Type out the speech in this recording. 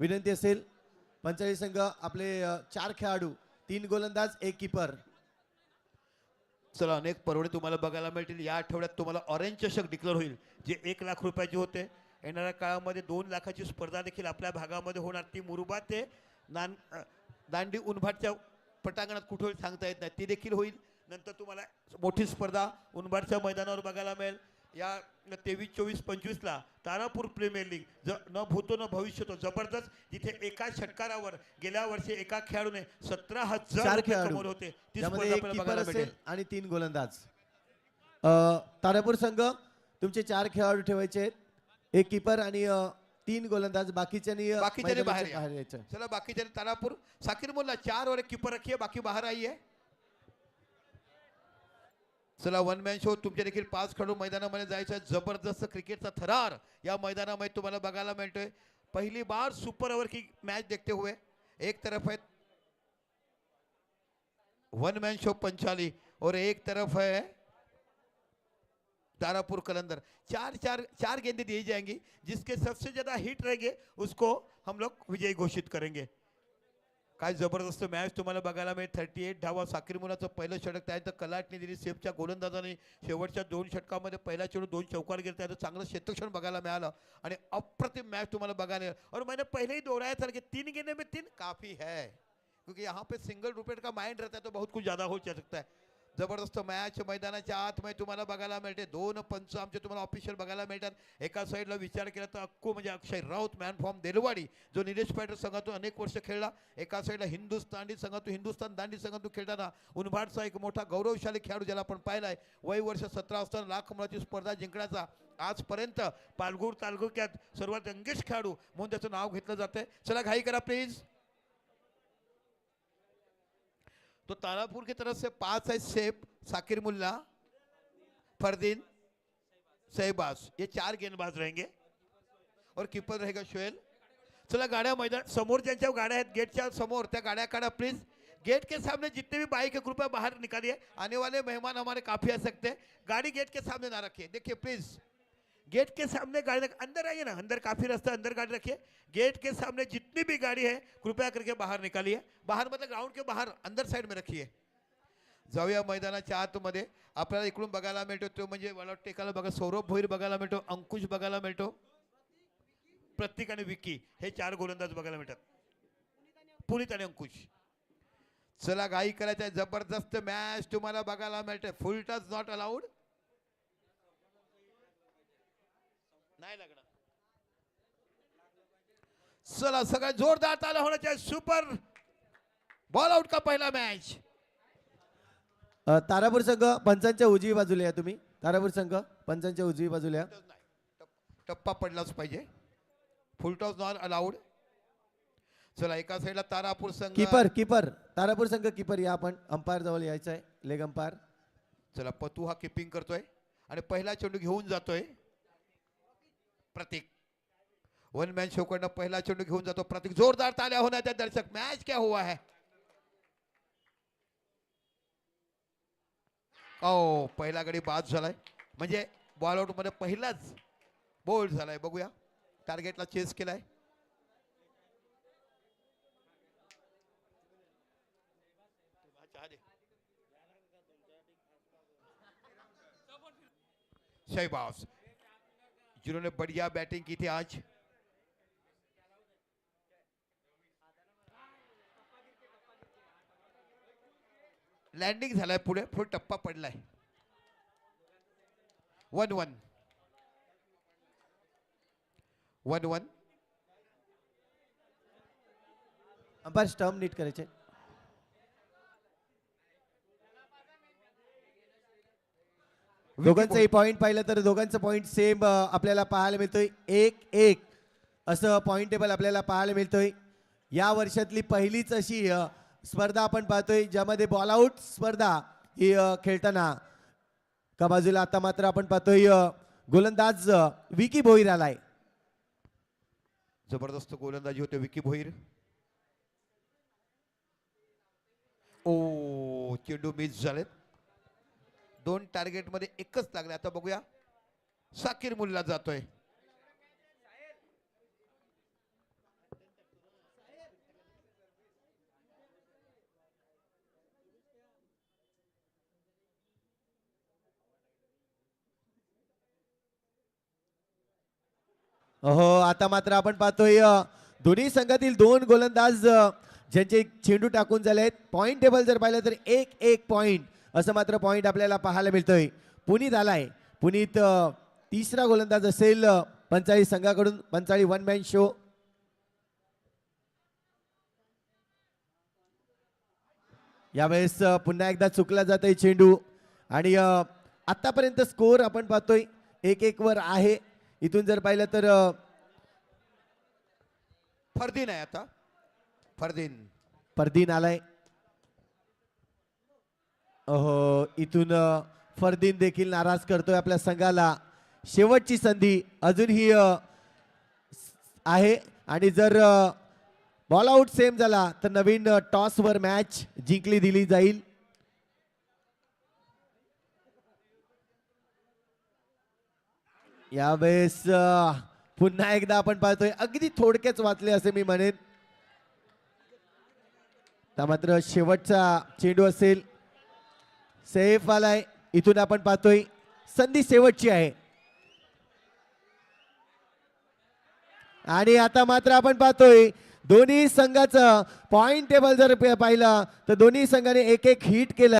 विनंती असेल पंचायत संघ आपले 4 खेळाडू 3 गोलंदाज 1 कीपर. चला अनेक पर्वडे तुम्हाला बघायला मिळतील. या आठवड्यात तुम्हाला ऑरेंज चषक डिक्लेअर होईल जे 1 लाख रुपयाचे होते. येणाऱ्या काळामध्ये 2 लाखाची स्पर्धा देखील आपल्या भागामध्ये होणार. ती मुरुबा ते दांडी उनभाटच्या पटांगणात कुठे होईल सांगता येत नाही, ती देखील होईल. नंतर तुम्हाला मोठी स्पर्धा उनभाटच्या मैदानावर बघायला मिळेल. या 23, 24, 25ला तारापूर प्रीमियर लीग न भूतो न भविष्यतो जबरदस्त, जिथे एका षटकारावर गेल्या वर्षी एका खेळाडूने 17,000 रुपये कमवले होते. ती स्पर्धा एक आपल्याला कीपर बघायला असेल भेटेल. आणि 3 गोलंदाज. तारापूर संघ तुमचे 4 खेळाडू ठेवायचे आहेत, 1 कीपर आणि 3 गोलंदाज. बाकीच्यांनी बाहर यायचं. चला बाकीचे तारापुर साकिर मुल्ला 4 और 1 कीपर रखिए, बाकी बाहर आइए. चला वन मॅन शो तुमचे देखील 5 खेळाडू मैदानामध्ये जायचं आहे. जबरदस्त क्रिकेटचा थरार या मैदानामध्ये तुम्हाला बघायला मिळतोय. पहली बार सुपर ओवर की मैच देखते हुए एक तरफ है वन मैन शो पंचाली और एक तरफ है तारापुर कलंदर. चार गेंदें दी जाएंगी. जिसके सबसे ज्यादा हिट रहेंगे उसको हम लोग विजयी घोषित करेंगे. काय जबरदस्त मॅच तुम्हाला बघायला मिळेल. 38 धावा साकिर मुलाचं पहिलं षटक, त्यानंतर कलाटने दिली. सेफच्या गोलंदाजाने शेवटच्या 2 षटकामध्ये पहिला चेंडू 2 चौकार गेले, त्यानंतर चांगलं क्षेत्रक्षण बघायला मिळालं आणि अप्रतिम मॅच तुम्हाला बघायला मिळेल. और मैंने पहले ही दोहराया था कि 3 गेंदे में 3 काफी है, क्योंकि यहाँ पे सिंगल रुपेट का माइंड रहता है तो बहुत कुछ ज्यादा हो सकता है. जबरदस्त मॅच मैदानाच्या आतमध्ये तुम्हाला बघायला मिळते. 2 पंच आमचे तुम्हाला ऑफिशियल बघायला मिळतात. एका साईडला विचार केला तर अक्कू म्हणजे अक्षय राऊत मॅन फ्रॉम देलवाडी, जो निलेश पॅटर संघातून अनेक वर्ष खेळला. एका साईडला हिंदुस्थान दांडी संघातून खेळताना उनभाटचा एक मोठा गौरवशाली खेळाडू ज्याला आपण पाहिलाय. वय वर्ष 17 असताना लाख मुलाची स्पर्धा जिंकण्याचा आजपर्यंत पालघर तालुक्यात सर्वात यंगेस्ट खेळाडू म्हणून त्याचं नाव घेतलं जातंय. चला घाई करा प्लीज. तो तारापुर की तरफ से 5 है सेफ, साकिर मुल्ला, फरदीन, सहबाज, ये 4 गेंदबाज रहेंगे और कीपर रहेगा शोएल. चला गाड्या मैदान समोर ज्यांच्या गाड्या आहेत गेटच्या समोर त्या गाड्या काढा प्लीज. गेट के सामने जितने भी बाइक है कृपया बाहर निकालिए. आने वाले मेहमान हमारे काफी आ सकते हैं. गाड़ी गेट के सामने ना रखिए. देखिए प्लीज गेट के सामने गाड़ी अंदर आइए ना, अंदर काफी रास्ता, अंदर गाड़ी रखिए. गेट के सामने जितनी भी गाड़ी है कृपया करके बाहर निकालिए. बाहर मतलब ग्राउंड के बाहर अंदर साइड में रखिए. जाऊया मैदानाच्या आतमध्ये. आपल्याला इकडून बघायला मिळतो तो म्हणजे मला टेकाला बघा सौरभ भोईर बघायला मिळतो, अंकुश बघायला मिळतो, प्रतीक आणि विकी हे 4 गोलंदाज बघायला मिळतात. पुनीत आणि अंकुश. चला घाई करायचं आहे. जबरदस्त मॅच तुम्हाला बघायला मिळते. फुल टच नॉट अलाउड. नाही लागणार. चला सगळ्यात जोरदार ताला होना चाहिए. सुपर बॉल आउट का पहिला मॅच. तारापूर संघ पंचांच्या उजवी बाजूला या. तुम्ही तारापूर संघ पंचांच्या उजवी बाजूला या. टप्पा पडलाच पाहिजे. फुल टॉस नॉट अलाउड. चला एका साईडला तारापूर संघ कीपर तारापूर संघ कीपर या. आपण अंपायर जवळ यायचं आहे. Leg umpire. चला पतू हा किपिंग करतोय आणि पहिला चेंडू घेऊन जातोय प्रतीक. वन मॅन शो कडनं पहिला चेंडू घेऊन जातो प्रतीक. जोरदार ताल्या होणार त्या दर्शक. मॅच क्या हुआ है. ओ पहिला गडी बाद झालाय, म्हणजे बॉल आउट मध्ये पहिलाच बोल्ड झालाय. बघूया टार्गेटला चेस केलाय. शहबाज जिन्होंने बढ़िया बैटिंग की थी आज. लँडिंग झालाय, पुढे टप्पा पडलाय. 1-1 अंपायर स्टंप नीट करायचे. दोघांचंही पॉईंट पाहिलं तर दोघांचं पॉईंट सेम आपल्याला पाहायला मिळतोय. 1-1 असं पॉईंट टेबल आपल्याला पाहायला मिळतोय. या वर्षातली पहिलीच अशी स्पर्धा आपण पाहतोय ज्यामध्ये बॉल आउट स्पर्धा ही खेळताना का बाजूला आता मात्र आपण पाहतोय गोलंदाज विकी भोईर आलाय. जबरदस्त गोलंदाजी होते विकी भोईर. ओ चेंडू मिस झालेत. 2 टार्गेट मध्ये एकच लागले. आता बघूया साकिर मुल्ला जातोय. हो आता मात्र आपण पाहतोय दोन्ही संघातील दोन गोलंदाज ज्यांचे चेंडू टाकून झाले आहेत. पॉईंट टेबल जर पाहिलं तर 1-1 पॉईंट असं मात्र पॉईंट आपल्याला पाहायला मिळतोय. पुनीत आलाय. पुनीत तिसरा गोलंदाज असेल पंचाळी संघाकडून. Panchali one man show. यावेळेस पुन्हा एकदा चुकला जात आहे चेंडू आणि आतापर्यंत स्कोर आपण पाहतोय 1-1 वर आहे. इथून जर पाहिलं तर फरदीन आहे आता. फरदीन फरदीन आलाय. अहो इथून फरदीन देखील नाराज करतोय आपल्या संघाला. शेवटची संधी अजूनही आहे आणि जर बॉल आउट सेम झाला तर नवीन टॉस वर मॅच जिंकली दिली जाईल. यावेळेस पुन्हा एकदा आपण पाहतोय अगदी थोडक्याच वाचले असे मी म्हणेन. त्या मात्र शेवटचा चेंडू असेल. सेफ आलाय. इथून आपण पाहतोय संधी शेवटची आहे आणि आता मात्र आपण पाहतोय दोन्ही संघाचं पॉइंट टेबल जर पाहिलं तर दोन्ही संघाने 1-1 हिट केलं.